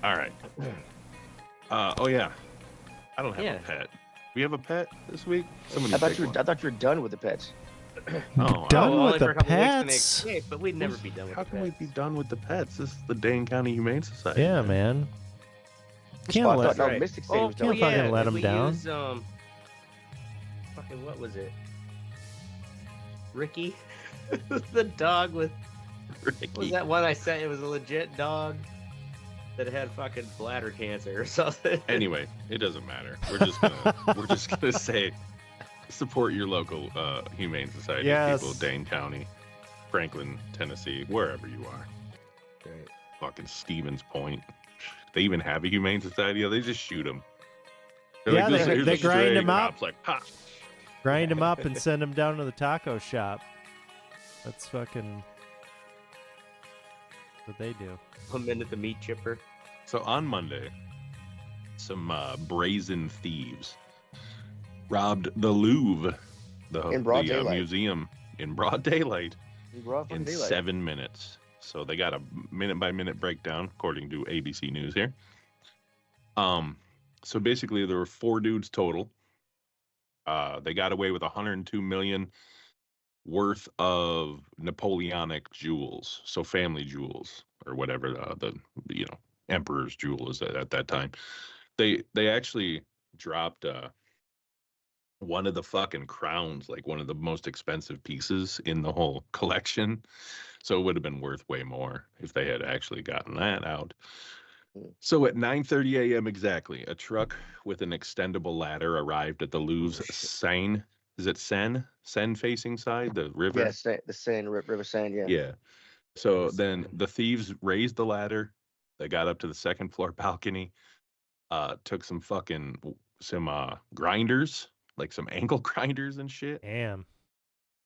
All right. Oh yeah. I don't have a pet. We have a pet this week. I thought you were done with the pets. Oh, Done with only for the a couple weeks when they pets? escape, but we'd never be done with How the can we pets. be done with the pets? This is the Dane County Humane Society. Yeah, man. Can't I let. thought no, Mystic City was done. Can't fucking let did 'em we down. Use, fucking what was it? Ricky, the dog with. Ricky. Was that one I said? It was a legit dog that had fucking bladder cancer or something. Anyway, it doesn't matter. We're just gonna say support your local humane society people, Dane County, Franklin, Tennessee, wherever you are. Right. Fucking Stevens Point. They even have a humane society. They just shoot them. Yeah, they grind them up. Like, ha. Grind them up and send them down to the taco shop. That's fucking what they do. Come into the meat chipper. So on Monday, some brazen thieves robbed the Louvre, the museum, in broad daylight in 7 minutes. So they got a minute-by-minute breakdown, according to ABC News here. So basically, there were 4 dudes total. They got away with 102 million worth of Napoleonic jewels, so family jewels or whatever the emperor's jewel is at that time. They actually dropped one of the fucking crowns, like one of the most expensive pieces in the whole collection. So it would have been worth way more if they had actually gotten that out. So at 9:30 a.m. exactly, a truck with an extendable ladder arrived at the Louvre's Seine. Is it Seine? Seine-facing side, the river? Yes, the Seine, River Seine, yeah. Yeah. So then the thieves raised the ladder. They got up to the second floor balcony, took some grinders, like some angle grinders and shit. Damn.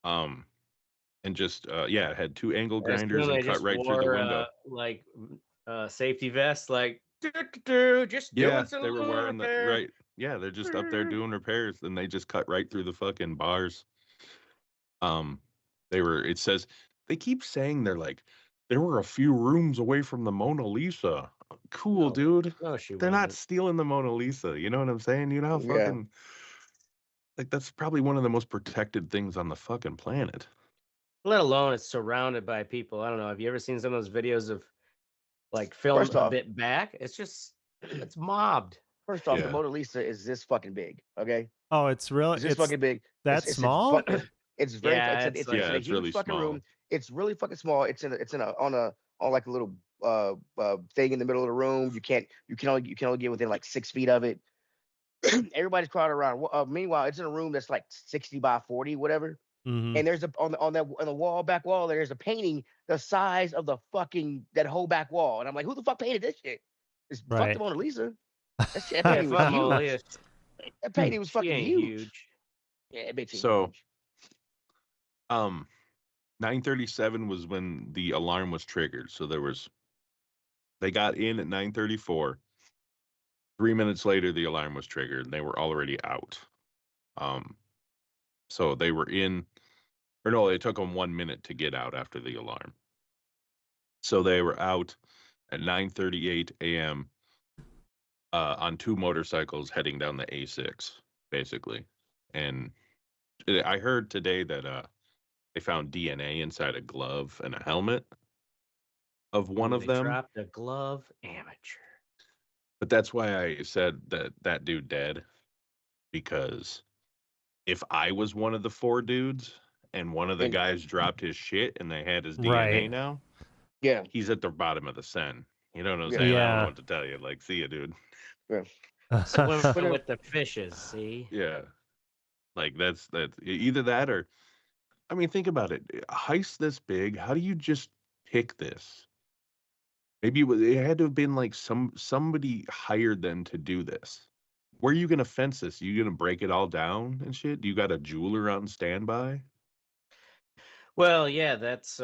And just it had 2 angle grinders and cut right through the window. Like safety vests, like just doing some they were wearing the right. Yeah, they're just up there doing repairs, and they just cut right through the fucking bars. It says they keep saying there were a few rooms away from the Mona Lisa. Cool, dude. No, they're not stealing the Mona Lisa. You know what I'm saying? You know how fucking that's probably one of the most protected things on the fucking planet. Let alone it's surrounded by people. I don't know. Have you ever seen some of those videos of like film a bit back? It's mobbed. First off, the Mona Lisa is this fucking big. Okay. Oh, it's really it's fucking big. That's small. It's very. It's a huge really fucking small. room. It's really fucking small. It's on like a little thing in the middle of the room. You can only get within like 6 feet of it. Everybody's crowded around. Meanwhile, it's in a room that's like 60 by 40, whatever. Mm-hmm. And there's on the back wall, there's a painting the size of the fucking that whole back wall. And I'm like, who the fuck painted this shit? It's fuck the Mona Lisa. That painting was huge. That painting was fucking huge. Yeah, it makes it huge. 9:37 was when the alarm was triggered. So they got in at 9:34. 3 minutes later, the alarm was triggered, and they were already out. So they were in, or no, it took them 1 minute to get out after the alarm. So they were out at 9:38 a.m. On 2 motorcycles heading down the A6, basically. And I heard today that they found DNA inside a glove and a helmet of one of them. Dropped a glove, amateur. But that's why I said that dude dead, because if I was one of the 4 dudes and one of the guys dropped his shit and they had his DNA now, he's at the bottom of the Seine. You know what I'm saying? I don't know what to tell you. Like, see ya, dude. Yeah. Swimming with the fishes, see? Yeah. Like, that's either that or, I mean, think about it. A heist this big, how do you just pick this? Maybe it had to have been like somebody hired them to do this. Where are you going to fence this? You going to break it all down and shit? You got a jeweler on standby? Well, yeah, that's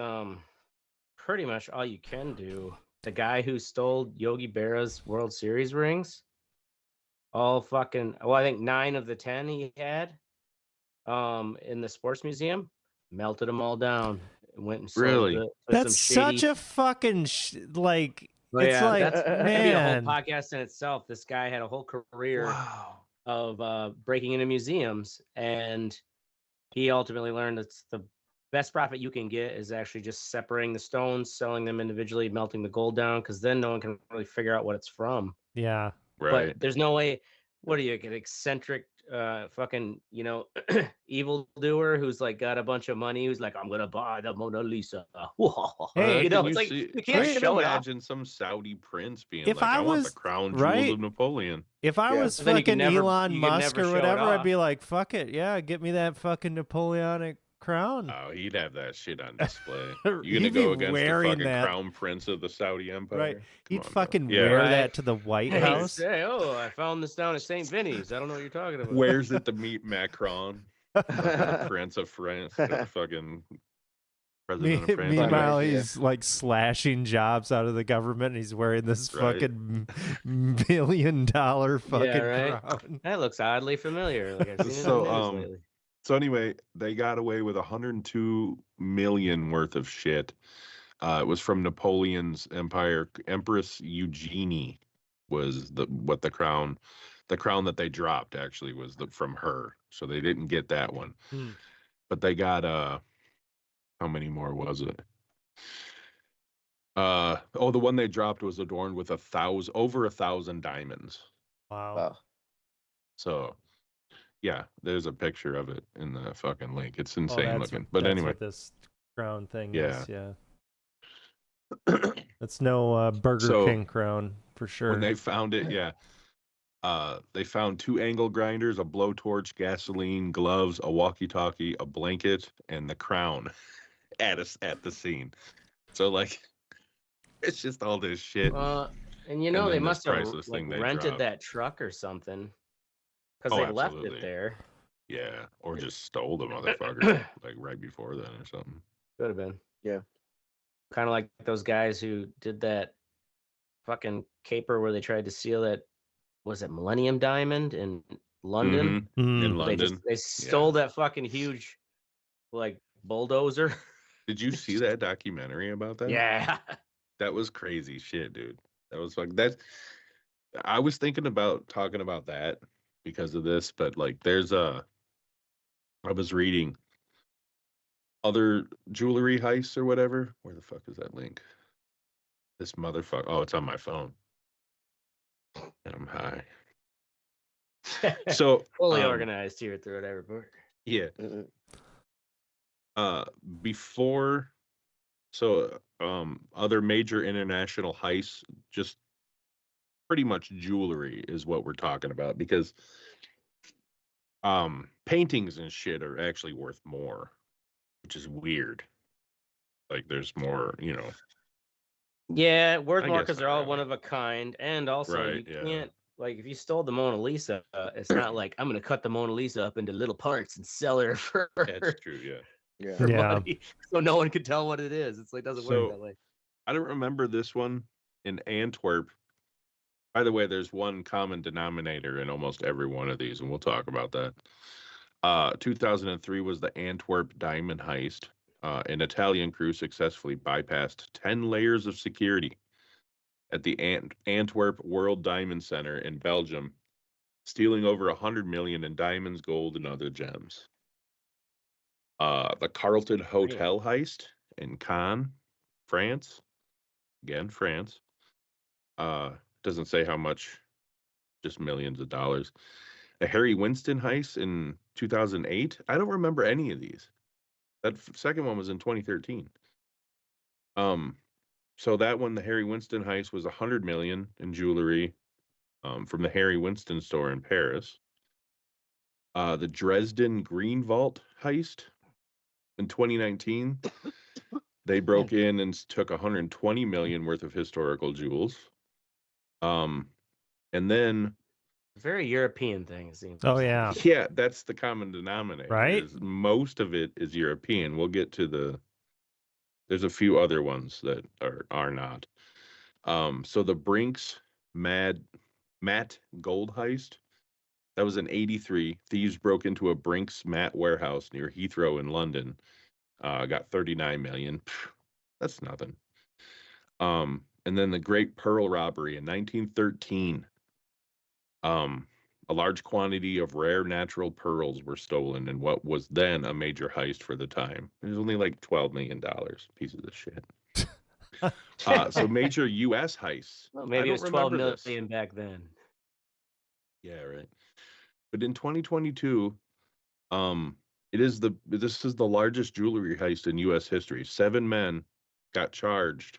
pretty much all you can do. The guy who stole Yogi Berra's World Series rings, I think 9 of the 10 he had in the sports museum, melted them all down and went and sold Really? it. That's such a fucking Well, It's yeah, like, that's that could be a whole man. podcast in itself. This guy had a whole career Wow. of breaking into museums, and he ultimately learned that the best profit you can get is actually just separating the stones, selling them individually, melting the gold down, because then no one can really figure out what it's from. Yeah. Right. But there's no way. What are you, an eccentric, fucking, evildoer who's like got a bunch of money, who's like, I'm gonna buy the Mona Lisa. Hey, you know, Can it's you like see? you I can't can show it off. imagine some Saudi prince being If like, I "I want the was- crown jewels right? of Napoleon." If I Yeah. was But then you fucking can never- Elon you can Musk never or show it whatever, I'd off. be like, fuck it. Yeah, get me that fucking Napoleonic crown. Oh, he'd have that shit on display. He'd You gonna be go against the wearing fucking that. crown prince of the Saudi Empire? Right. Come He'd on, bro. fucking Yeah. wear Right. that to the White Hey, House. say, I found this down at St. Vinny's. I don't know what you're talking about. Wears it to meet Macron, fucking the Prince of France, or fucking president of France. Meanwhile, Yeah. he's like slashing jobs out of the government. And he's wearing this Right. fucking $1 billion fucking right. crown. That looks oddly familiar. Like I've seen it So, on the news lately. So anyway, they got away with 102 million worth of shit. It was from Napoleon's empire. Empress Eugenie was the crown that they dropped actually was from her. So they didn't get that one. But they got how many more was it? The one they dropped was adorned with over 1,000 diamonds. Wow. Wow. So yeah, there's a picture of it in the fucking link. It's Oh, insane that's looking. what- But that's anyway, what this crown thing Yeah. is. Yeah. That's no Burger So, King crown for sure. when they found it, yeah. They found 2 angle grinders, a blowtorch, gasoline, gloves, a walkie-talkie, a blanket, and the crown at the scene. So like, it's just all this shit. And they then this must have priceless thing they rented dropped. that truck or something, because Oh, they left absolutely. it there. Yeah, or just stole the motherfucker like right before then or something. Could have been. Yeah. Kind of like those guys who did that fucking caper where they tried to steal that, was it Millennium Diamond in London? Mhm. In Mm. London. They stole that fucking huge, like, bulldozer. Did you see that documentary about that? Yeah. That was crazy shit, dude. That was like that. I was thinking about talking about that because of this, but like I was reading other jewelry heists or whatever. Where the fuck is that link? This motherfucker. Oh, it's on my phone. And I'm high. So Fully organized here through whatever book. yeah. Mm-mm. Before, so other major international heists, just pretty much jewelry is what we're talking about, because paintings and shit are actually worth more, which is weird. Like there's more, Yeah, worth I more guess because not they're all really. one of a kind, and also Right, you yeah. can't, like, if you stole the Mona Lisa, it's not like I'm gonna cut the Mona Lisa up into little parts and sell her for, That's true, yeah. Yeah. for Yeah. money, so no one can tell what it is. It's like doesn't So- work that way. I don't remember this one in Antwerp. By the way, there's one common denominator in almost every one of these, and we'll talk about that. 2003 was the Antwerp diamond heist. An Italian crew successfully bypassed 10 layers of security at the Antwerp World Diamond Center in Belgium, stealing over 100 million in diamonds, gold, and other gems. The Carlton Hotel heist in Cannes, France. Again, France. Doesn't say how much, just millions of dollars. A Harry Winston heist in 2008. I don't remember any of these. That second one was in 2013. So that one, the Harry Winston heist, was 100 million in jewelry from the Harry Winston store in Paris. The Dresden Green Vault heist in 2019. They broke in and took 120 million worth of historical jewels. And then Very European thing, it seems. Oh, yeah. yeah, that's the common denominator. Right? Is most of it is European. We'll get to there's a few other ones that are not. So the Brinks Matte Gold heist, that was in 83. Thieves broke into a Brinks matte warehouse near Heathrow in London. Got 39 million. Pff, that's nothing. And then the Great Pearl Robbery in 1913. A large quantity of rare natural pearls were stolen in what was then a major heist for the time. It was only like $12 million. Pieces of shit. So major U.S. heists. Well, I maybe it don't was 12 remember million this. back then. Yeah, right. But in 2022, this is the largest jewelry heist in U.S. history. 7 men got charged.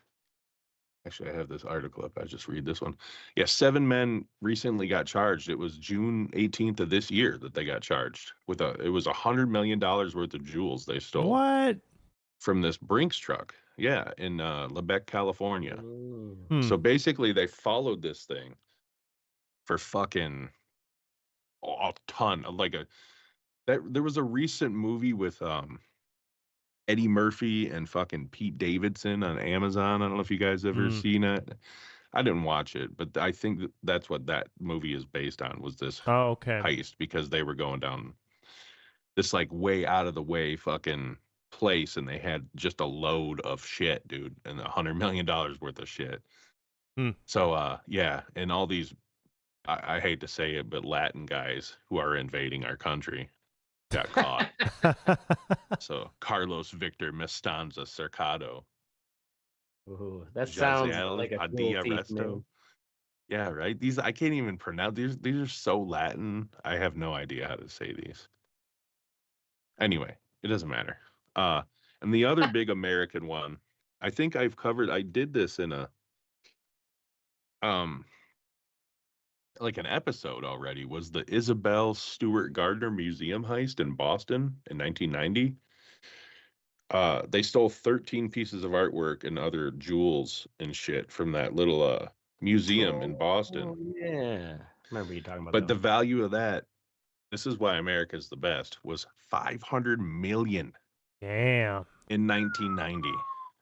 Actually, I have this article up. I just read this one. Yeah, 7 men recently got charged. It was June 18th of this year that they got charged with it was $100 million worth of jewels they stole What? from this Brinks truck. Yeah, in Lebec, California. Mm. So basically, they followed this thing for fucking a ton of there was a recent movie with Eddie Murphy and fucking Pete Davidson on Amazon. I don't know if you guys ever seen it. I didn't watch it, but I think that's what that movie is based on, was this Oh, okay. heist, because they were going down this like way out of the way fucking place, and they had just a load of shit, dude, and $100 million worth of shit. So yeah, and all these I hate to say it, but Latin guys who are invading our country got caught. So Carlos Victor Mestanza Cercado. Ooh, that sounds Jaziel like a cool Padilla thief Resto. name. Yeah, right. These I can't even pronounce. These are so Latin. I have no idea how to say these. Anyway, it doesn't matter. And the other big American one, I think I've covered. I did this in a like an episode already. Was the Isabel Stewart Gardner Museum heist in Boston in 1990? They stole 13 pieces of artwork and other jewels and shit from that little museum in Boston. Oh, yeah. Remember you talking about But that. the value of that, this is why America's the best, was 500 million Damn. in 1990,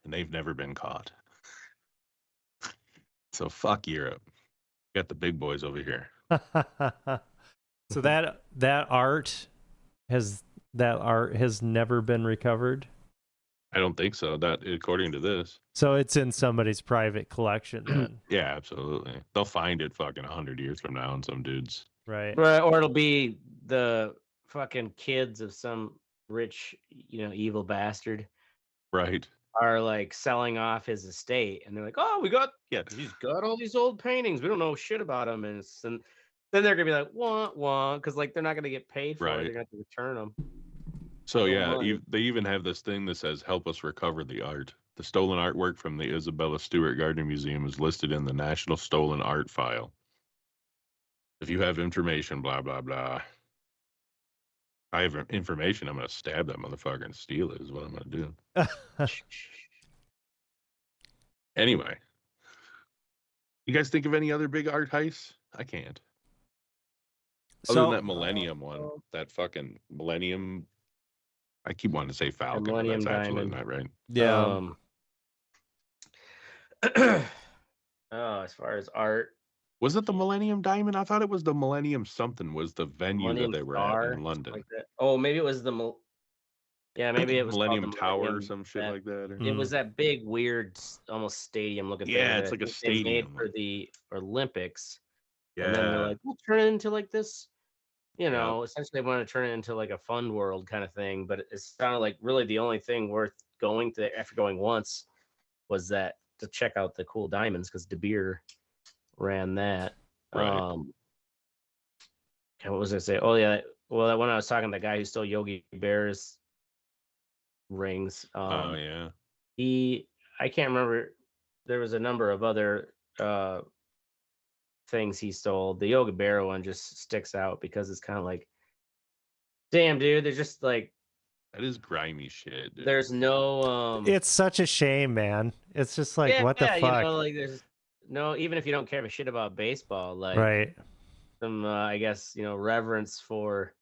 and they've never been caught. So fuck Europe. Got the big boys over here. So that art has never been recovered. I don't think so. That according to this. So it's in somebody's private collection then. Yeah, absolutely. They'll find it fucking 100 years from now in some dudes. Right. Right, or it'll be the fucking kids of some rich, evil bastard Right. are like selling off his estate, and they're like, "Oh, he's got all these old paintings. We don't know shit about them," and then they're gonna be like, "Wah wah," because like they're not gonna get paid for it. Right. They're gonna have to return them. So yeah, money. they even have this thing that says, "Help us recover the art." The stolen artwork from the Isabella Stewart Gardner Museum is listed in the National Stolen Art File. If you have information, blah blah blah. I have information. I'm gonna stab that motherfucker and steal it. Is what I'm gonna do. Anyway, you guys think of any other big art heists? I can't. Other than that Millennium one, that fucking Millennium. I keep wanting to say Falcon, but Millennium that's absolutely Diamond. not right. Yeah. As far as art, Was it the Millennium Diamond? I thought it was the Millennium something was the venue Millennium that they were Star, at in London. like that. Oh, maybe it was maybe it was called Millennium the Tower or Millennium, some shit like that. Or... It was that big, weird, almost stadium looking thing. Yeah, it's that like a they made stadium. for the Olympics. Yeah. And then they're like, we'll turn it into like this, essentially they want to turn it into like a fun world kind of thing. But it sounded like really the only thing worth going to after going once was that to check out the cool diamonds, because De Beer ran that. Right. What was I say? Oh yeah, well when I was talking to the guy who stole Yogi Bear's rings, Oh yeah. I can't remember. There was a number of other things he stole. The Yogi Bear one just sticks out because it's kind of like, damn, dude. There's just like that is grimy shit. Dude. There's no. It's such a shame, man. It's just like, what the fuck? Like there's no, even if you don't care a shit about baseball, like right. Some I guess reverence for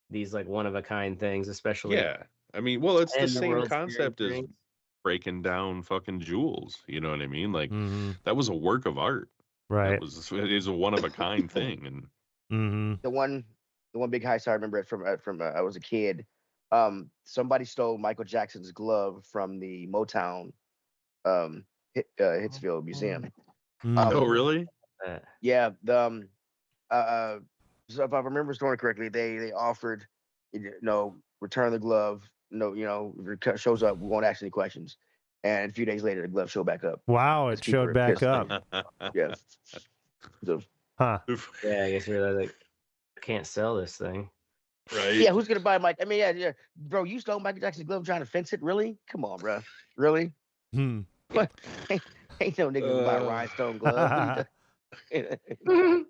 these like one of a kind things, especially. Yeah, I mean, well, it's the same World concept as Series breaking down fucking jewels. You know what I mean? Like that was a work of art. Right. It is a one of a kind thing. And the one big heist I remember it from I was a kid. Somebody stole Michael Jackson's glove from the Motown Hitsfield Museum. Mm. Oh, really? Yeah, so if I remember the story correctly, they offered, return the glove. No, if it shows up, we won't ask any questions. And a few days later, the glove showed back up. Wow, Because it people showed were back pissed. up. Yeah. So, Huh. Yeah, I guess you're like, can't sell this thing. Right. yeah, who's gonna buy Mike? I mean, yeah, bro, you stole Michael Jackson's glove trying to fence it? Really? Come on, bro. Really? Hmm. What? Ain't no nigga gonna buy a rhinestone glove. What are you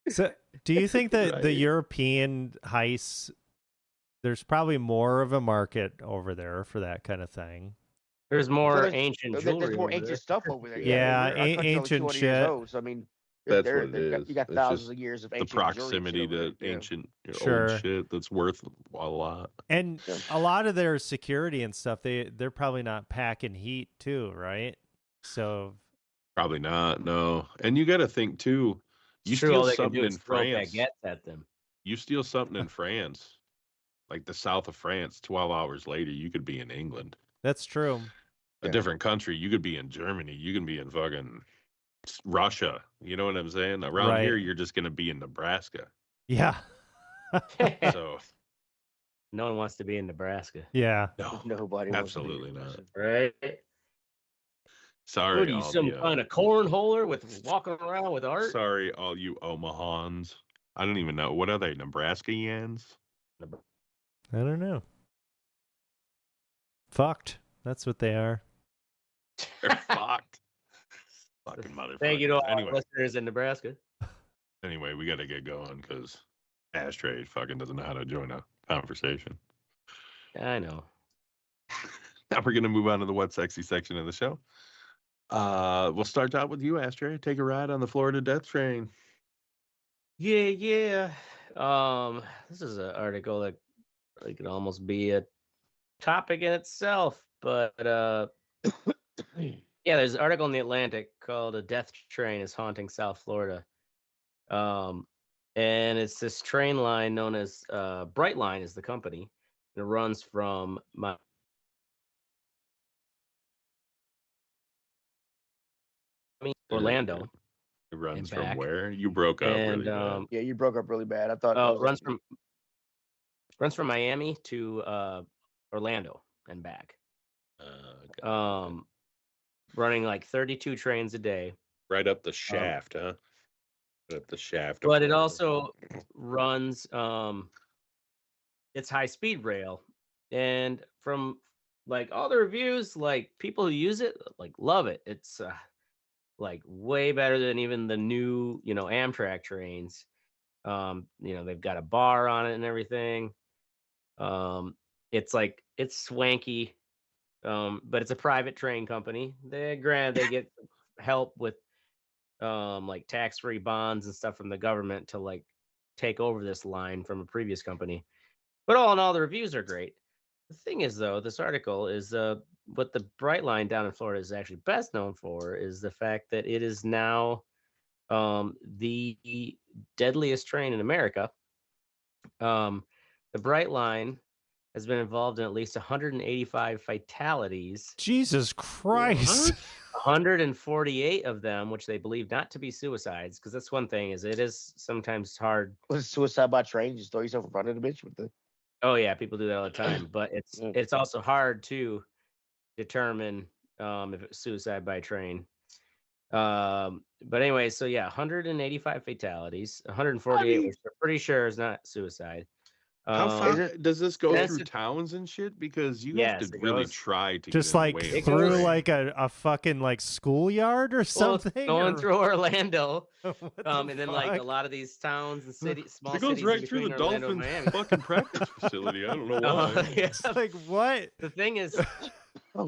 So, do you think that the Right. European heists, there's probably more of a market over there for that kind of thing? There's more there's- ancient There's jewelry. more over ancient there. stuff over there. Yeah, our country's only ancient 200 years shit. old, so I mean, That's what it is. you got It's thousands just of years of the ancient jewelry and shit proximity over there. to Yeah. ancient Sure. old shit that's worth a lot. And Yeah. a lot of their security and stuff, they're probably not packing heat too, right? So Probably not. No. And you got to think too. You It's true. All steal they can something do in is throw France. baguettes at them. You steal something in France, like the south of France. 12 hours later, you could be in England. that's true. A Yeah. different country. You could be in Germany. You can be in fucking Russia. You know what I'm saying? Around here, Right. you're just gonna be in Nebraska. Yeah. So No one wants to be in Nebraska, Yeah. no, Nobody wants to be absolutely in not. right? Sorry, What are you, all some the, kind of cornholer with walking around with art? sorry, all you Omahans. I don't even know what are they, Nebraskans? I don't know. Fucked. That's what they are. They're fucked. Fucking motherfuckers. Thank you to all Anyway, our listeners in Nebraska. anyway, we got to get going because Ashtray fucking doesn't know how to join a conversation. I know. Now we're gonna move on to the what sexy section of the show. We'll start out with you, Ashtray. Take a ride on the Florida death train. Yeah. This is an article that could almost be a topic in itself, but yeah, there's an article in the Atlantic called "A Death Train is Haunting South Florida," and it's this train line known as Brightline is the company, and it runs from Orlando. It runs and from back. where? You broke up And really bad. Yeah, you broke up really bad. I thought. it runs from Miami to Orlando and back. Okay. Running like 32 trains a day. Right up the shaft, huh? Right up the shaft. of But it Florida. also runs it's high speed rail. And from like all the reviews, like people who use it like love it. It's like way better than even the new, Amtrak trains. They've got a bar on it and everything. It's swanky. But it's a private train company. They get help with like tax-free bonds and stuff from the government to like take over this line from a previous company. But all in all, the reviews are great. The thing is, though, this article is what the Brightline down in Florida is actually best known for is the fact that it is now the deadliest train in America. The Brightline has been involved in at least 185 fatalities. Jesus Christ. 148 of them, which they believe not to be suicides, because that's one thing, is it is sometimes hard. Was it suicide by train? Just throw yourself in front of the bitch with the. Oh yeah, people do that all the time, but it's also hard to determine if it's suicide by train. But anyway, so yeah, 185 fatalities, 148, which we're pretty sure is not suicide. How far does this go that's through a- towns and shit? Because you Yes, have to it really goes- try to Just get in like the way of through the train. like a fucking like schoolyard or Well, something? going or- through Orlando, What the and then like a fuck? lot of these towns and cities, small It goes cities right in through the between Orlando and Dolphins Miami. fucking practice facility. I don't know why. Yeah. It's like what? The thing is,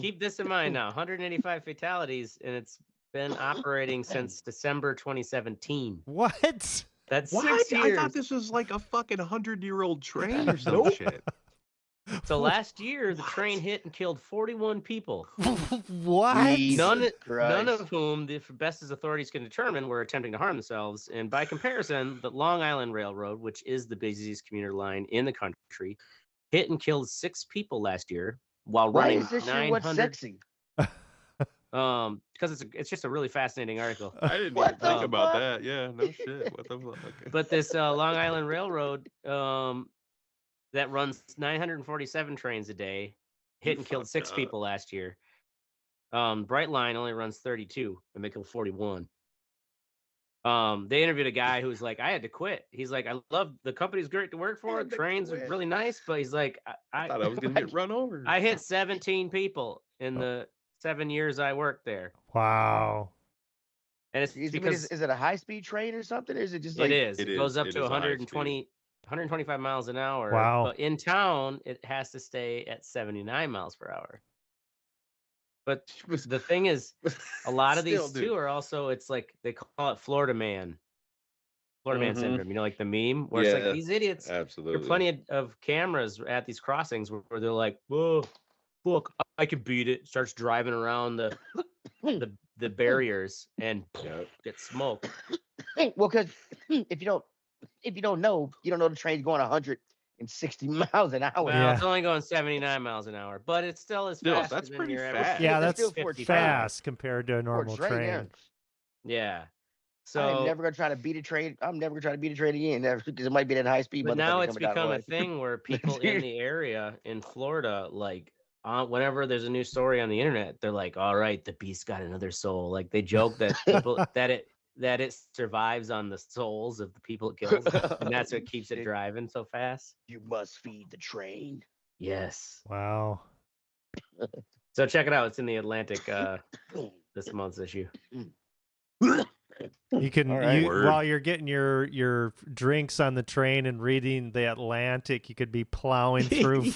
keep this in mind now: 185 fatalities, and it's been operating since December 2017. What? That's What? 6 I years. thought this was like a fucking 100-year-old train or some shit. So last year, the train hit and killed 41 people. What? Jesus None Christ. of whom, the best as authorities can determine, were attempting to harm themselves. And by comparison, the Long Island Railroad, which is the busiest commuter line in the country, hit and killed 6 people last year while Why running is this shit 900. what's sexy? Because it's just a really fascinating article. I didn't What even think the about fuck? that. Yeah, no shit. What the fuck? But this Long Island Railroad that runs 947 trains a day hit and killed 6 fucked up. people last year. Brightline only runs 32 and they killed 41. They interviewed a guy who's like, I had to quit. He's like, I love the company's great to work for. had to Trains are quit. really nice, but he's like, I thought I was gonna get run over. I hit 17 people in the 7 years I worked there. Wow. And it's because is it a high speed train or something? Or is it just like it is. It goes up It to is a high 120, 125 miles an hour. Wow. But in town, it has to stay at 79 miles per hour. But the thing is, a lot of these too are also, it's like they call it Florida Man syndrome. You know, like the meme where it's like these idiots. Absolutely. There are plenty of cameras at these crossings where they're like, "Whoa, look, I could beat it." Starts driving around the barriers and get smoked. Well, because if you don't know, you don't know the train's going 160 miles an hour. Well, it's only going 79 miles an hour, but it still is fast. That's pretty your fast. average. Yeah, It's that's still fast compared to a For normal train. Yeah. So I'm So, never gonna try to beat a train. I'm never gonna try to beat a train again, because it might be that high speed. but now motherfucker it's coming down the become a road. thing where people in the area in Florida, like, whenever there's a new story on the internet, they're like, "All right, the beast got another soul." Like they joke that people that it survives on the souls of the people it kills, and that's what keeps it driving so fast. You must feed the train. Yes. Wow. So check it out. It's in the Atlantic this month's issue. You can Word. while you're getting your drinks on the train and reading the Atlantic, you could be plowing through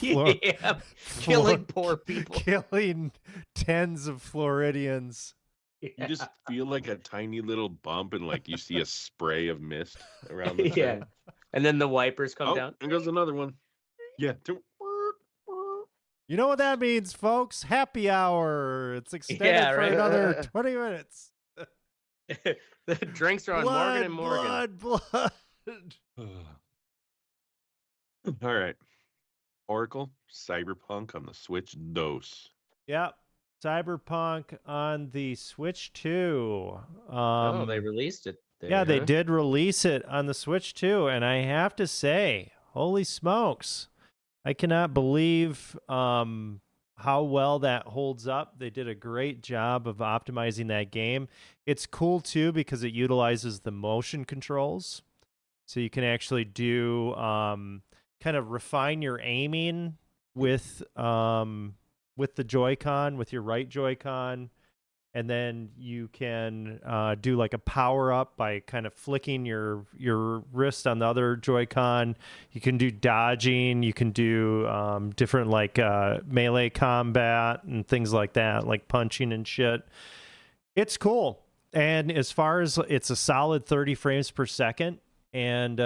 killing poor people, killing tens of Floridians. You just feel like a tiny little bump, and like you see a spray of mist around the train. And then the wipers come down. And goes another one. Yeah. You know what that means, folks? Happy hour. It's extended for another 20 minutes. The drinks are on Morgan and Morgan. Blood. All right. Oracle, Cyberpunk on the Switch DOS. Yep. Cyberpunk on the Switch 2. They released it there. Yeah, they did release it on the Switch 2, and I have to say, holy smokes. I cannot believe how well that holds up. They did a great job of optimizing that game. It's cool, too, because it utilizes the motion controls. So you can actually do kind of refine your aiming with the Joy-Con, with your right Joy-Con. And then you can do like a power-up by kind of flicking your wrist on the other Joy-Con. You can do dodging. You can do different like melee combat and things like that, like punching and shit. It's cool. And as far as it's a solid 30 frames per second. And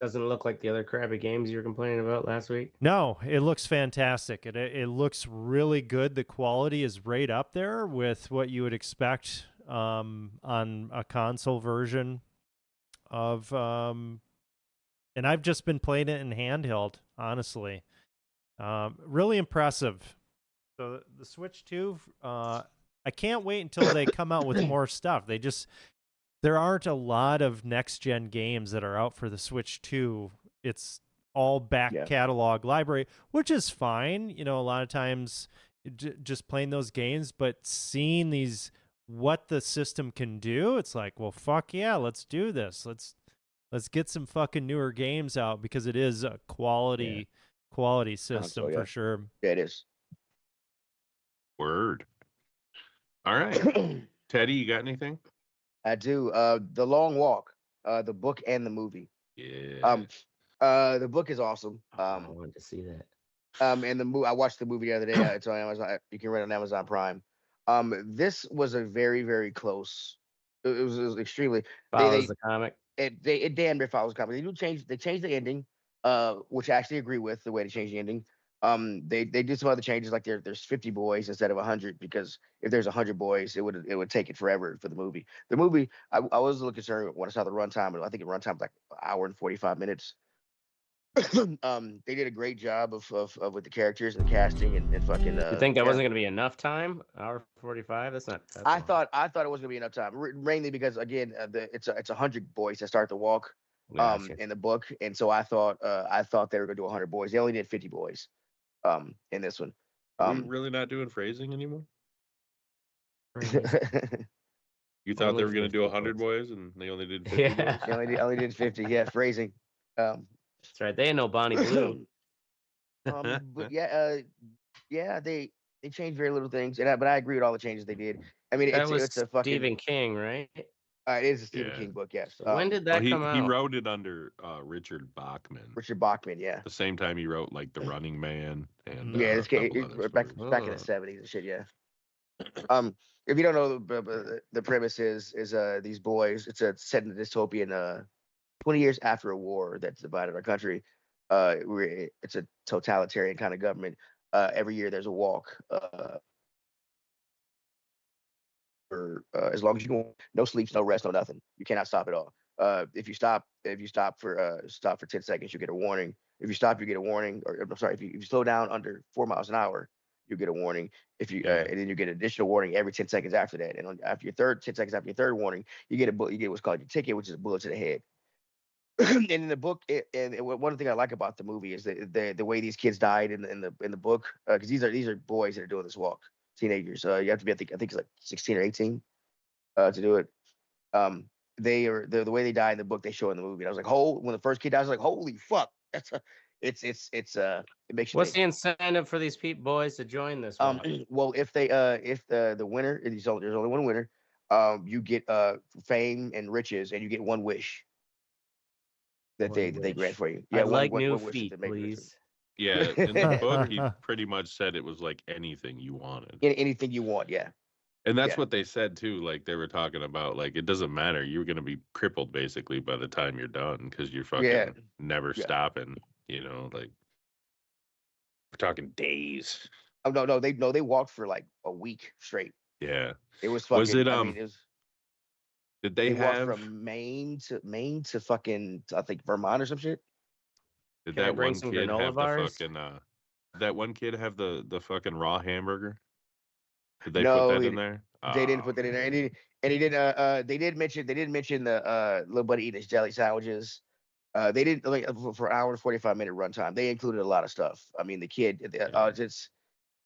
doesn't look like the other crappy games you were complaining about last week. No, it looks fantastic. It looks really good. The quality is right up there with what you would expect on a console version of. And I've just been playing it in handheld, honestly. Really impressive. So the Switch 2, I can't wait until they come out with more stuff. There aren't a lot of next-gen games that are out for the Switch 2. It's all back catalog library, which is fine. You know, a lot of times just playing those games, but seeing what the system can do, it's like, well, fuck yeah, let's do this. Let's get some fucking newer games out because it is a quality system for sure. Yeah, it is. Word. All right. Teddy, you got anything? I do. The Long Walk, the book and the movie. Yeah. The book is awesome. I wanted to see that. And I watched the movie the other day. It's on Amazon. You can rent it on Amazon Prime. This was a very, very close. It was extremely. Follows the comic. It damn near follows the comic. They changed the ending, which I actually agree with the way they changed the ending. They did some other changes, like there's 50 boys instead of 100, because if there's 100 boys, it would take it forever for the movie. The movie, I was a little concerned when I saw the runtime, but I think the runtime was like an hour and 45 minutes. They did a great job of with the characters and the casting and fucking. You think that yeah. wasn't going to be enough time? Hour 45? That's not. That's I long. thought it was gonna be enough time, mainly because again, it's 100 boys that start the walk, Gotcha. in the book, and so I thought they were gonna do 100 boys. They only did 50 boys, in this one. Are we really not doing phrasing anymore? You thought Only they were going to 50 do 100 boys. boys, and they only did 50 Yeah. boys? They only did 50. Yeah, phrasing. That's right. They ain't no Bonnie Blue. But yeah, they changed very little things, but I agree with all the changes they did. I mean, That was it's a fucking. Stephen King, right? It is a Stephen Yeah. King book, yes. So when did Well, that come he out? wrote it under Richard Bachman. Richard Bachman, yeah. The same time he wrote like The Running Man and Yeah, a it's couple other back stories. in the 70s and shit, yeah. If you don't know, the premise is these boys. It's set in a dystopian 20 years after a war that's divided our country. It's a totalitarian kind of government. Every year there's a walk. For as long as you go, no sleeps, no rest, no nothing. You cannot stop at all. If you stop for 10 seconds, you get a warning. If you stop, you get a warning. Or I'm sorry, if you slow down under 4 miles an hour, you get a warning. If you Yeah. and then you get an additional warning every 10 seconds after that. And after your 10 seconds after your third warning, you get what's called your ticket, which is a bullet to the head. And in the book, one thing I like about the movie is the way these kids died in the book, because these are boys that are doing this walk, teenagers. You have to be, I think it's like 16 or 18 to do it. They are the way they die in the book they show in the movie. And I was like, when the first kid dies, I was like, holy fuck, it makes you What's think. the incentive for these boys to join this walk? Well, if the winner, there's only one winner, you get fame and riches, and you get one wish that they grant for you. Yeah, I'd like one new wish that feet, they make for you. please. Yeah, in the book, he pretty much said it was like anything you wanted. Anything you want, yeah. And that's Yeah. what they said too. Like they were talking about, like it doesn't matter. You're gonna be crippled basically by the time you're done because you're fucking never Yeah. stopping. You know, like we're talking days. Oh no, they walked for like a week straight. Yeah. It was fucking. Was it I mean, it was. Did they walked have from Maine to fucking I think Vermont or some shit. Did Can I that bring one some kid granola have bars? the fucking that one kid have the fucking raw hamburger? Did they No, put that he- in there? They didn't put that in there, and he did. They did mention the little buddy eating his jelly sandwiches. They didn't like for an hour and 45-minute runtime. They included a lot of stuff. I mean, the kid, just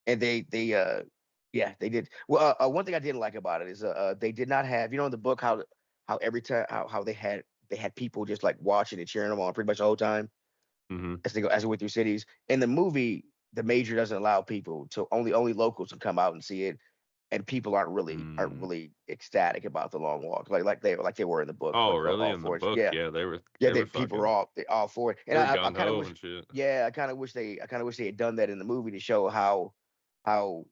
and yeah, they did. Well, one thing I didn't like about it is they did not have, in the book how every time how they had people just like watching and cheering them on pretty much the whole time Mm-hmm. as they went through cities. In the movie, the major doesn't allow people to only locals can come out and see it, and people aren't really ecstatic about the long walk like they were in the book. Oh, But really? all In the for it. book? Yeah. Yeah, they were. Yeah, They were people fucking. are all for it, and They were I gung kind of ho wish. and shit. Yeah, I kind of wish they had done that in the movie to show how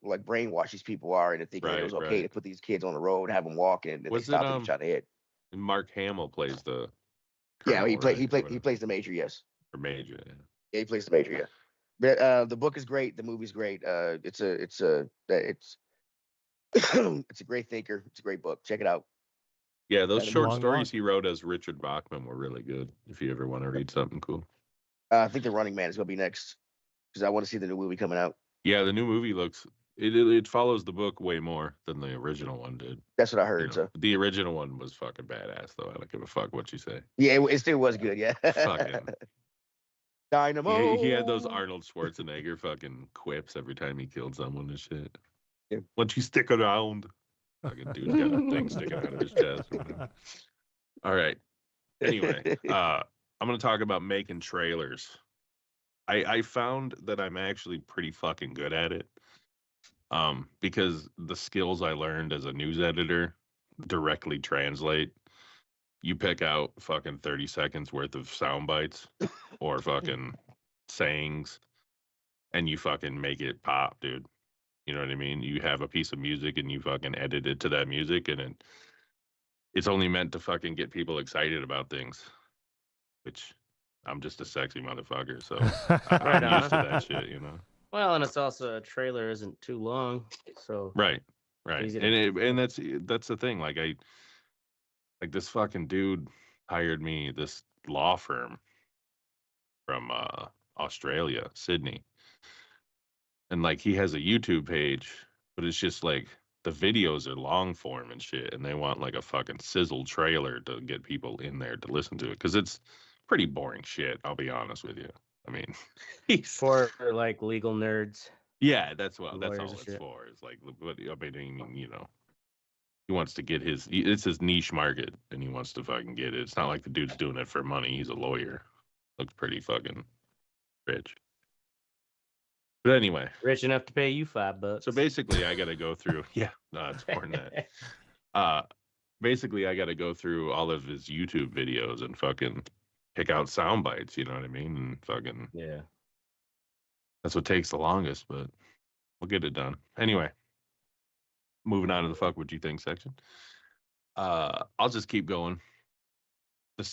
like brainwashed these people are into thinking that it was okay Right. to put these kids on the road, have them walk, and Was they it, stop them shot in the head. Mark Hamill plays the. Yeah, he colonel, right? he plays the major. Yes, Or major. Yeah. yeah, he plays the major. Yeah, but the book is great. The movie's great. It's a great thinker. It's a great book. Check it out. Yeah, those Yeah, short long stories walk. he wrote as Richard Bachman were really good. If you ever want to read something cool. I think The Running Man is gonna be next because I want to see the new movie coming out. Yeah, the new movie looks. It follows the book way more than the original one did. That's what I heard. So The original one was fucking badass, though. I don't give a fuck what you say. yeah, it still was good. Yeah. Fucking. Dynamo. He had those Arnold Schwarzenegger fucking quips every time he killed someone and shit. Yeah. Once you stick around, fucking dude's got a thing sticking out of his chest. Or whatever. All right. Anyway, I'm gonna talk about making trailers. I found that I'm actually pretty fucking good at it. Because the skills I learned as a news editor directly translate. You pick out fucking 30 seconds worth of sound bites or fucking sayings and you fucking make it pop, dude. You know what I mean? You have a piece of music and you fucking edit it to that music and it's only meant to fucking get people excited about things, which I'm just a sexy motherfucker, so Right I'm used to on. that shit, you know? Well, and it's also a trailer isn't too long, so Right. easy to- And that's the thing. Like this fucking dude hired me, this law firm, from Australia, Sydney. And like he has a YouTube page, but it's just like the videos are long form and shit, and they want like a fucking sizzle trailer to get people in there to listen to it because it's pretty boring shit. I'll be honest with you. I mean, he's For like legal nerds. yeah, that's all lawyers and it's shit. for. It's like, but I mean, you know, he wants to get it's his niche market, and he wants to fucking get it. It's not like the dude's doing it for money. He's a lawyer. Looks pretty fucking rich. But anyway, Rich enough to pay you $5. so basically, I got to go through. Yeah, no, it's more than that. Basically, I got to go through all of his YouTube videos and fucking pick out sound bites. You know what I mean? And fucking Yeah. that's what takes the longest, but we'll get it done. Anyway, moving on to the fuck what you think section. I'll just keep going. The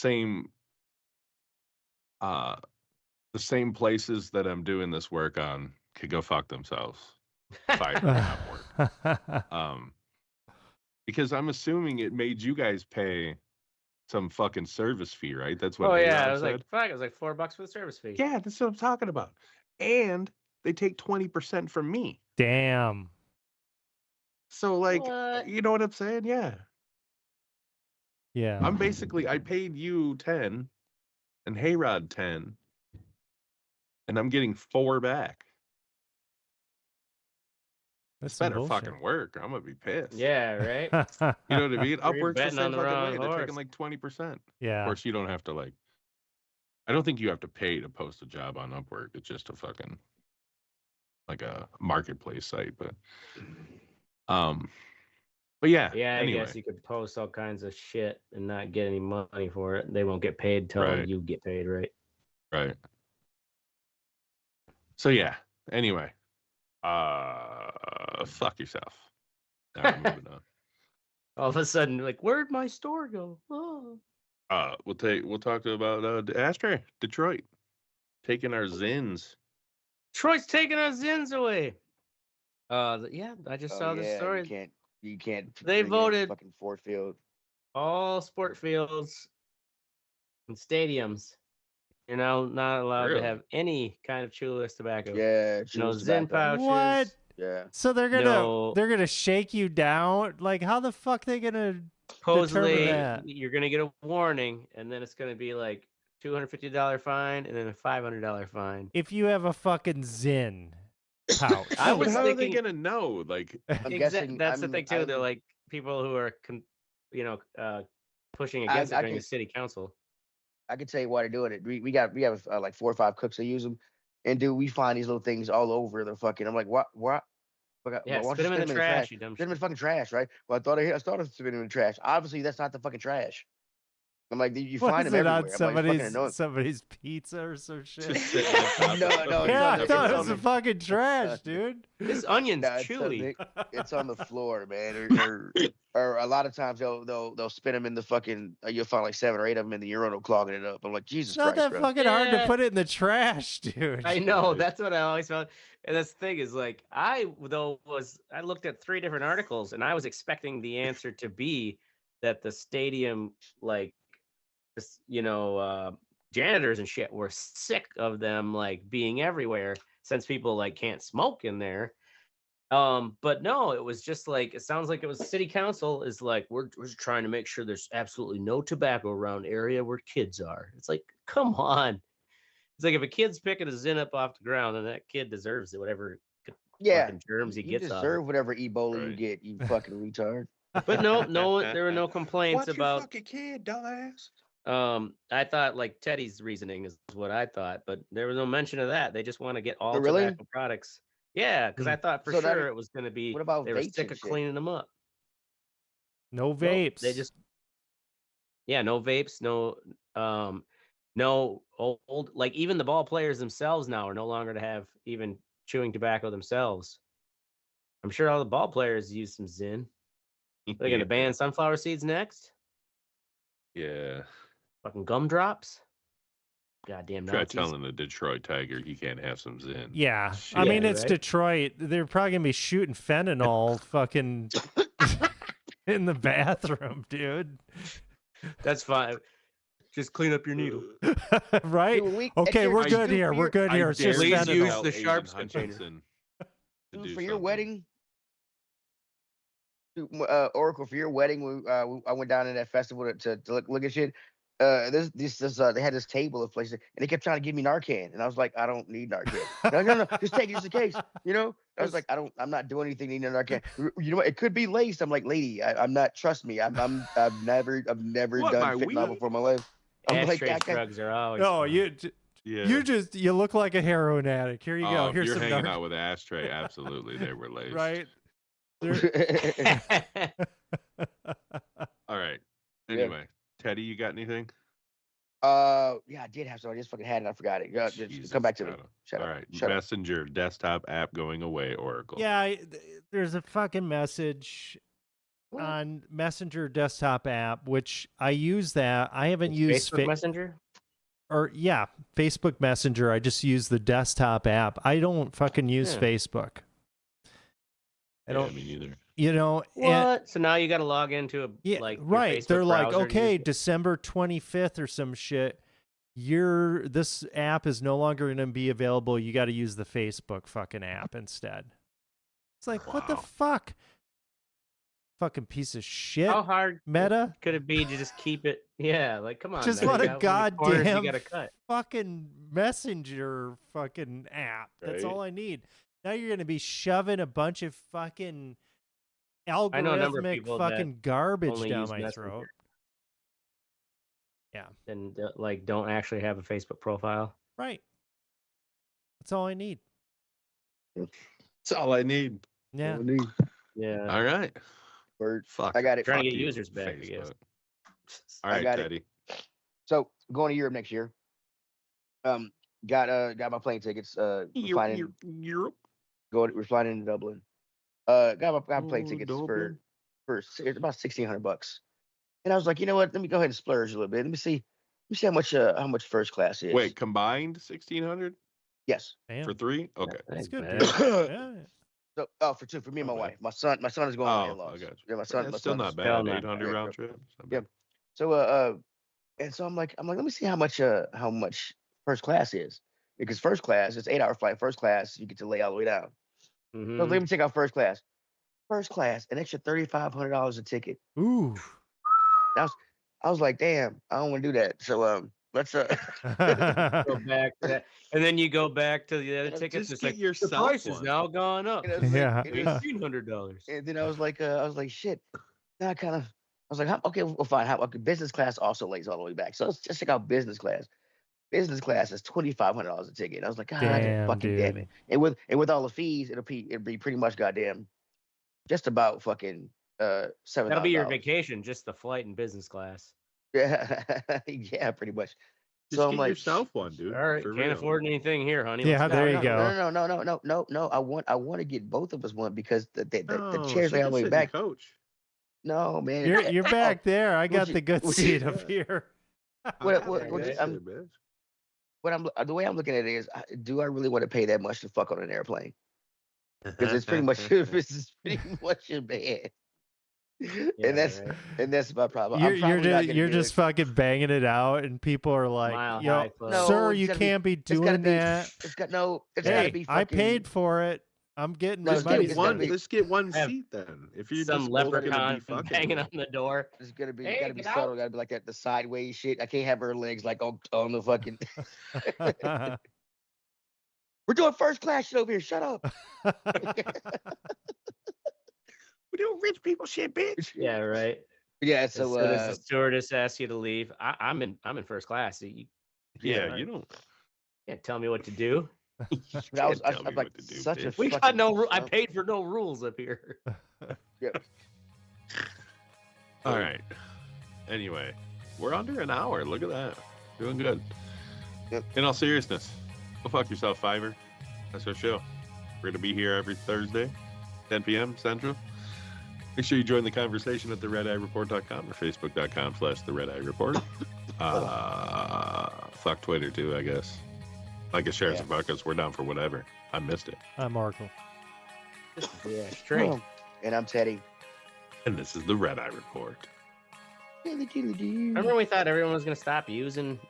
same places that I'm doing this work on could go fuck themselves. Fired from Upwork. Because I'm assuming it made you guys pay some fucking service fee, right? That's what. Oh yeah, A-Rod it was said. like fuck. It was like $4 for the service fee. Yeah, that's what I'm talking about. And they take 20% from me. Damn. So like, What? you know what I'm saying? Yeah. Yeah. I paid you 10 and Heyrod 10, and I'm getting 4 back. That's It's some better bullshit. fucking work. I'm gonna be pissed. Yeah, right. You know what I mean? You're Upwork's the betting same on the fucking wrong way. They're horse. taking like 20%. Of Yeah. course, you don't have to like. I don't think you have to pay to post a job on Upwork. It's just a fucking like a marketplace site, but yeah. Yeah, I anyway. guess you could post all kinds of shit and not get any money for it. They won't get paid till Right. you get paid, right? Right. So yeah. Anyway, fuck yourself. All right, moving on. All of a sudden, like, where'd my store go? Oh. We'll talk about Astra, Detroit, taking our Zins. Detroit's taking our Zins away. Yeah, I just saw the yeah, story. You can't. They bring in voted- fucking Ford Field. All sport fields and stadiums, you're now not allowed Really? to have any kind of chewless tobacco. Yeah, No choose Zin tobacco. pouches. What? Yeah. So they're gonna shake you down? Like, how the fuck they gonna Supposedly, determine that? you're gonna get a warning, and then it's gonna be like $250 fine, and then a $500 fine. If you have a fucking Zin pouch? I But was how are they thinking- gonna know? Like, I'm guessing That's the thing too. They're like people who are, pushing against it during the city council. I can tell you why they're doing it. We have like 4 or 5 cooks that use them, and dude, we find these little things all over the fucking. I'm like, what? Yeah, why don't spit you them in the trash, you dumb Spit them shit. in fucking trash, right? Well, I thought I spit them in the trash. Obviously, that's not the fucking trash. I'm like, you find Was them it on everywhere. I'm like, fucking annoying. somebody's pizza or some shit? just sitting on top of No, it. no, Yeah, I it's thought it on was the- a fucking trash, dude. This onion's Nah, chewy. it's on the floor, man. Or a lot of times they'll spin them in the fucking. You'll find like 7 or 8 of them in the urinal clogging it up. I'm like, Jesus It's not Christ, that bro. fucking hard to Yeah. put it in the trash, dude. I know. Right. That's what I always felt. And that's the thing is, like, I looked at 3 different articles, and I was expecting the answer to be that the stadium, like, janitors and shit were sick of them like being everywhere since people like can't smoke in there. But no, it was just like, it sounds like it was city council is like, we're trying to make sure there's absolutely no tobacco around area where kids are. It's like, come on. It's like if a kid's picking a Zin up off the ground, and that kid deserves it, whatever Yeah, fucking germs he you gets off. deserve whatever Ebola you Right. get. You fucking retard. But no, there were no complaints Watch about. your fucking kid, dumbass. I thought like Teddy's reasoning is what I thought, but there was no mention of that. They just want to get all really? tobacco products. Yeah, because I thought for So that- sure it was going to be. What about They were vapes sick and of shit? cleaning them up. No Nope, vapes. they just. Yeah, no vapes, no old, like even the ball players themselves now are no longer to have even chewing tobacco themselves. I'm sure all the ball players use some Zin. They're going to ban sunflower seeds next. Yeah. Fucking gumdrops. Goddamn Try Nazis. telling the Detroit Tiger he can't have some Zin. Yeah, Shit. I mean Yeah, it's right? Detroit. They're probably gonna be shooting fentanyl, fucking in the bathroom, dude. That's fine. Just clean up your needle. Right? Dude, Okay, we're I good do here. for We're your- good here. It's just Please fentanyl. use tell the Aiden sharps container. Hutchinson to Dude, do for your something. wedding, Oracle, for your wedding, I went down to that festival to look at shit. They had this table of places, and they kept trying to give me Narcan, and I was like, I don't need Narcan. No, just take it just in case, you know. I was like, I'm not doing anything needing Narcan. You know what? It could be laced. I'm like, lady, I'm not. Trust me, I've never What, my done fentanyl weed? before in my life. I'm like, Ashtray I can't- drugs are always. No, fun. you look like a heroin addict. Here you go. If Here's you're some hanging narc- out with Ashtray, absolutely, they were laced. right. All right. Yeah. Anyway, Teddy, you got anything? Yeah, I did have some. I just fucking had it. I forgot it. Just Jesus, come back to me. Adam. Shut All up. right. Shut up. Messenger desktop app going away, Oracle. Yeah, there's a fucking message on Messenger desktop app, which I use that. I haven't used Facebook Messenger. Facebook Messenger. I just use the desktop app. I don't fucking use Yeah. Facebook. I don't. Me neither. You know, What? So now you got to log into a yeah, like your right. Facebook They're like, browser to okay, use it? December 25th or some shit. This app is no longer going to be available. You got to use the Facebook fucking app instead. It's like, what the Wow. fuck? Fucking piece of shit. How hard Meta. could it be to just keep it? Yeah, like come on. Just man. let You a got one of the corners goddamn You gotta cut. fucking messenger fucking app. That's Right. all I need. Now you're going to be shoving a bunch of fucking I know a number of algorithmic people that fucking garbage only down use my Messenger. throat. Yeah. And like don't actually have a Facebook profile. Right. That's all I need. That's all I need. Yeah. Yeah. All right. Word. Fuck. I got it. Trying to Fuck get you, users back, I guess. Facebook. All I right, got it. Teddy. So going to Europe next year. Got my plane tickets. Flying in, Europe. we're flying into Dublin. Got my plane Oh, tickets Dublin. for about $1,600. And I was like, you know what? Let me go ahead and splurge a little bit. Let me see how much first class is. Wait, combined 1,600 Yes. Damn. for three? Okay. That's Ain't good. bad. Dude. Yeah. So, for two, for me and my Okay. wife. My son is going Oh, with my in-laws. I got you. Yeah, my That's son. still not is- bad. Hell, not 800 bad. round trip. It's not Yep. bad. So and so I'm like, let me see how much first class is. Because first class, it's 8-hour flight. First class, you get to lay all the way down. So Mhm. let me take out first class. First class, an extra $3,500 a ticket. Ooh. I was like, damn, I don't want to do that. So let's Go back to that. And then you go back to the other tickets. Just It's get like the yourself price has one. now gone up. it was Yeah. like, $1,800. and then I was like, shit. Now I was like, okay, well, fine. Okay, business class also lays all the way back. So let's just check out business class. Business class is $2,500 a ticket. I was like, God, Damn, fucking damn dude. it. And with all the fees, it'll be pretty much goddamn, just about fucking $7,000. That'll be your vacation, just the flight in business class. Yeah, yeah, pretty much. Just So I'm get like, yourself one, dude. All right, for can't real. afford anything here, honey. Yeah, Let's go. there you no, go. No. I want to get both of us one because the No, chairs she lay all can the way sit in back. Coach. No, man. You're back there. I got you- the good would seat you- up here. What- I'm what- not what- gonna I'm- sit, bitch. The way I'm looking at it is, do I really want to pay that much to fuck on an airplane? Because it's pretty much it's pretty much in bed. Yeah, and that's my problem. You're I'm probably not gonna you're do just it. fucking banging it out, and people are like, Mile "Yo, High Club. No, sir, it's you gotta be- can't be It's gotta doing be. that." It's gotta be. Hey, Fucking, I paid for it. I'm getting No, my it's Let's gotta money's get it's gotta one. be- Let's get one Have seat then. If you're some just both gonna leprechaun be fucking, banging on the door. It's gotta be. Hey, Gotta be get subtle. out. Gotta be like that. The sideways shit. I can't have her legs like on the fucking. We're doing first class shit over here. Shut up. we do rich people shit, bitch. Yeah, right. Yeah. As So soon as the stewardess asks you to leave, I'm in first class. So you Yeah, you don't. can't tell me what to do. You but I was can't tell me like what to do, such a bitch. We got fucking no. I dumb- paid for no rules up here. All right. Anyway, we're under an hour. Look at that. Doing good. Yep. In all seriousness, go fuck yourself, Fiverr. That's our show. We're going to be here every Thursday, 10 p.m. Central. Make sure you join the conversation at theredeyereport.com or facebook.com/theredeyereport. Fuck Twitter, too, I guess. Like a share Yeah. some buckets. We're down for whatever. I missed it. I'm Markle. Yeah, straight. And I'm Teddy. And this is the Red Eye Report. Remember we thought everyone was gonna stop using